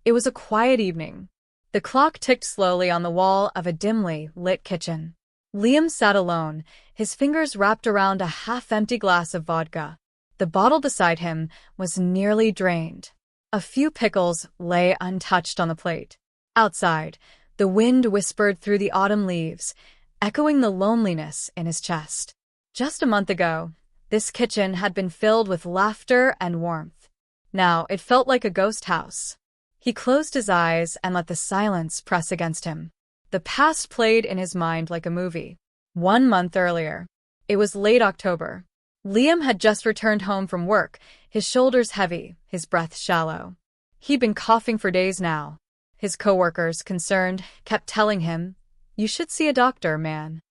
It was a quiet evening. The clock ticked slowly on the wall of a dimly lit kitchen. Liam sat alone, his fingers wrapped around a half-empty glass of vodka. The bottle beside him was nearly drained. A few pickles lay untouched on the plate. Outside, the wind whispered through the autumn leaves, echoing the loneliness in his chest. Just a month ago, this kitchen had been filled with laughter and warmth. Now it felt like a ghost house. He closed his eyes and let the silence press against him. The past played in his mind like a movie. 1 month earlier. It was late October. Liam had just returned home from work, his shoulders heavy, his breath shallow. He'd been coughing for days now. His coworkers, concerned, kept telling him, "You should see a doctor, man."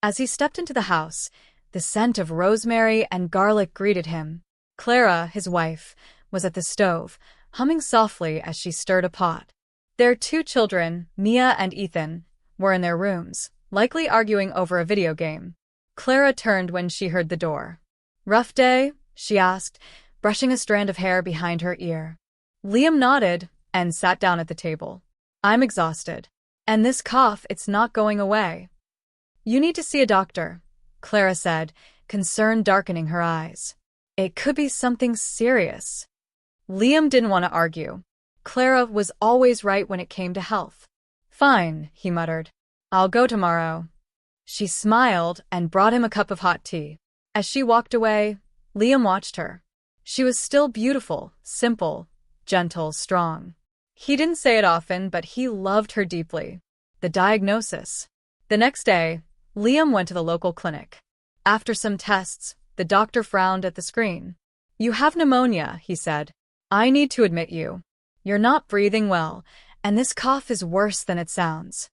As he stepped into the house, the scent of rosemary and garlic greeted him. Clara, his wife, was at the stove, humming softly as she stirred a pot. Their 2 children, Mia and Ethan, were in their rooms, likely arguing over a video game. Clara turned when she heard the door. "Rough day?" she asked, brushing a strand of hair behind her ear. Liam nodded and sat down at the table. "I'm exhausted. And this cough, it's not going away." "You need to see a doctor," Clara said, concern darkening her eyes. "It could be something serious." Liam didn't want to argue. Clara was always right when it came to health. "Fine," he muttered. "I'll go tomorrow." She smiled and brought him a cup of hot tea. As she walked away, Liam watched her. She was still beautiful, simple, gentle, strong. He didn't say it often, but he loved her deeply. The diagnosis. The next day, Liam went to the local clinic. After some tests, the doctor frowned at the screen. "You have pneumonia," he said. "I need to admit you. You're not breathing well, and this cough is worse than it sounds."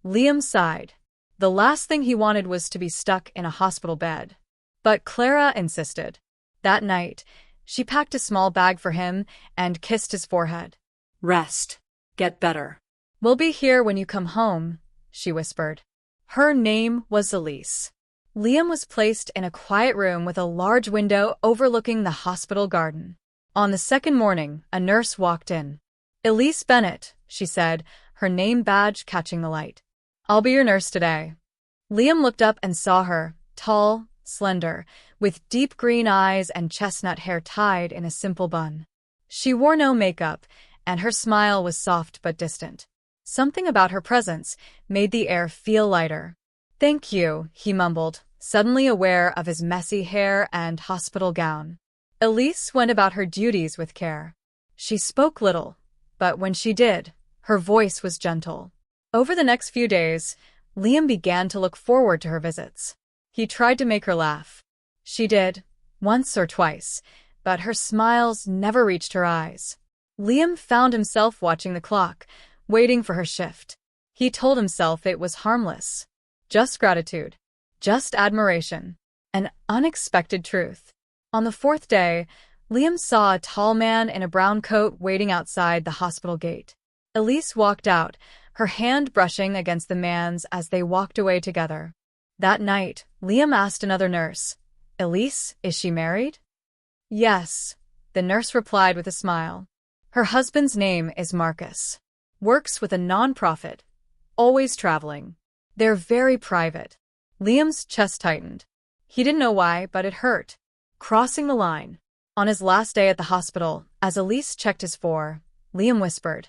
Liam sighed. The last thing he wanted was to be stuck in a hospital bed. But Clara insisted. That night, she packed a small bag for him and kissed his forehead. "Rest. Get better. We'll be here when you come home," she whispered. Her name was Elise. Liam was placed in a quiet room with a large window overlooking the hospital garden. On the second morning, a nurse walked in. "Elise Bennett," she said, her name badge catching the light. "I'll be your nurse today." Liam looked up and saw her, tall, slender, with deep green eyes and chestnut hair tied in a simple bun. She wore no makeup, and her smile was soft but distant. Something about her presence made the air feel lighter. "Thank you," he mumbled, suddenly aware of his messy hair and hospital gown. Elise went about her duties with care. She spoke little, but when she did, her voice was gentle. Over the next few days, Liam began to look forward to her visits. He tried to make her laugh. She did, once or twice, but her smiles never reached her eyes. Liam found himself watching the clock, waiting for her shift. He told himself it was harmless. Just gratitude. Just admiration. An unexpected truth. On the 4th day, Liam saw a tall man in a brown coat waiting outside the hospital gate. Elise walked out, her hand brushing against the man's as they walked away together. That night, Liam asked another nurse, "Elise, is she married?" "Yes," the nurse replied with a smile. "Her husband's name is Marcus. Works with a non-profit. Always traveling. They're very private." Liam's chest tightened. He didn't know why, but it hurt. Crossing the line. On his last day at the hospital, as Elise checked his for, Liam whispered,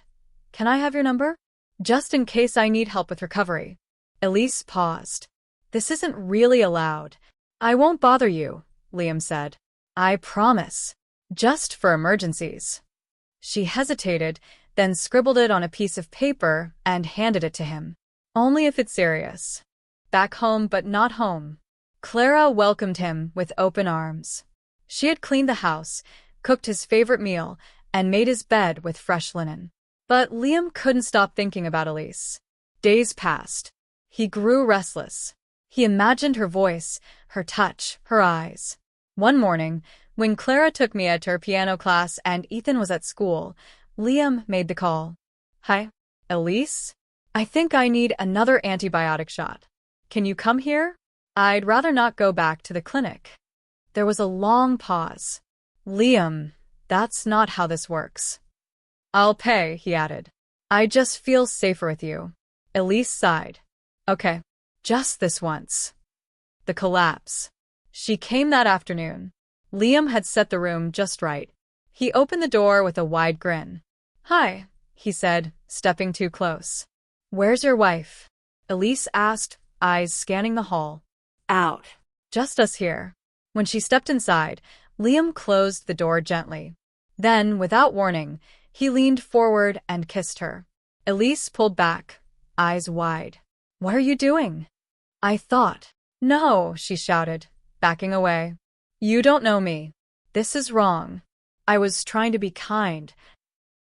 "Can I have your number? Just in case I need help with recovery." Elise paused. "This isn't really allowed." "I won't bother you," Liam said. "I promise. Just for emergencies." She hesitated, then scribbled it on a piece of paper and handed it to him. "Only if it's serious." Back home but not home. Clara welcomed him with open arms. She had cleaned the house, cooked his favorite meal, and made his bed with fresh linen. But Liam couldn't stop thinking about Elise. Days passed. He grew restless. He imagined her voice, her touch, her eyes. One morning, when Clara took Mia to her piano class and Ethan was at school, Liam made the call. "Hi, Elise? I think I need another antibiotic shot. Can you come here? I'd rather not go back to the clinic." There was a long pause. "Liam, that's not how this works." I'll pay, he added. I just feel safer with you. Elise sighed. Okay, just this once. The collapse. She came that afternoon. Liam had set the room just right. He opened the door with a wide grin. Hi, he said, stepping too close. Where's your wife? Elise asked, eyes scanning the hall. Out. Just us here. When she stepped inside, Liam closed the door gently. Then, without warning, he leaned forward and kissed her. Elise pulled back, eyes wide. What are you doing? I thought. No, she shouted, backing away. You don't know me. This is wrong. I was trying to be kind.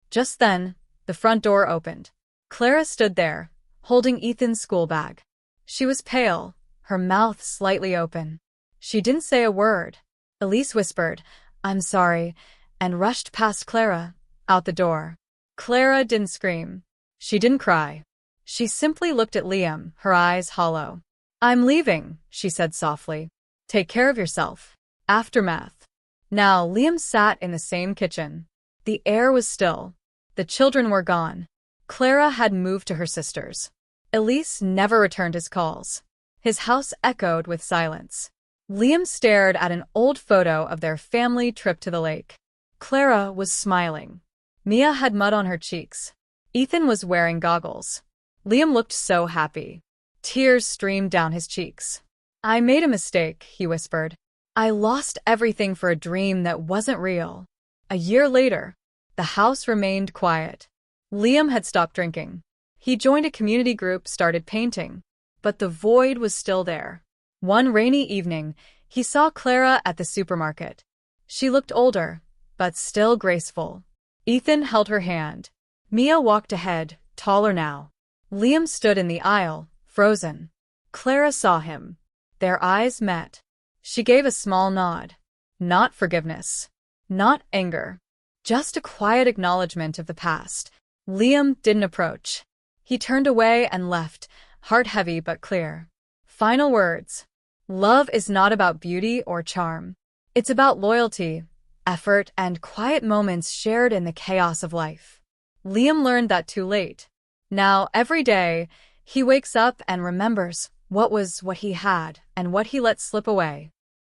Just then, the front door opened. Clara stood there, holding Ethan's school bag. She was pale, her mouth slightly open. She didn't say a word. Elise whispered, I'm sorry, and rushed past Clara, out the door. Clara didn't scream. She didn't cry. She simply looked at Liam, her eyes hollow. I'm leaving, she said softly. Take care of yourself. Aftermath. Now Liam sat in the same kitchen. The air was still. The children were gone. Clara had moved to her sister's. Elise never returned his calls. His house echoed with silence. Liam stared at an old photo of their family trip to the lake. Clara was smiling. Mia had mud on her cheeks. Ethan was wearing goggles. Liam looked so happy. Tears streamed down his cheeks. I made a mistake, he whispered. I lost everything for a dream that wasn't real. A year later, the house remained quiet. Liam had stopped drinking. He joined a community group, started painting. But the void was still there. One rainy evening, he saw Clara at the supermarket. She looked older, but still graceful. Ethan held her hand. Mia walked ahead, taller now. Liam stood in the aisle, frozen. Clara saw him. Their eyes met. She gave a small nod. Not forgiveness. Not anger. Just a quiet acknowledgement of the past. Liam didn't approach. He turned away and left, heart heavy but clear. Final words. Love is not about beauty or charm. It's about loyalty, effort, and quiet moments shared in the chaos of life. Liam learned that too late. Now, every day, he wakes up and remembers what he had and what he let slip away.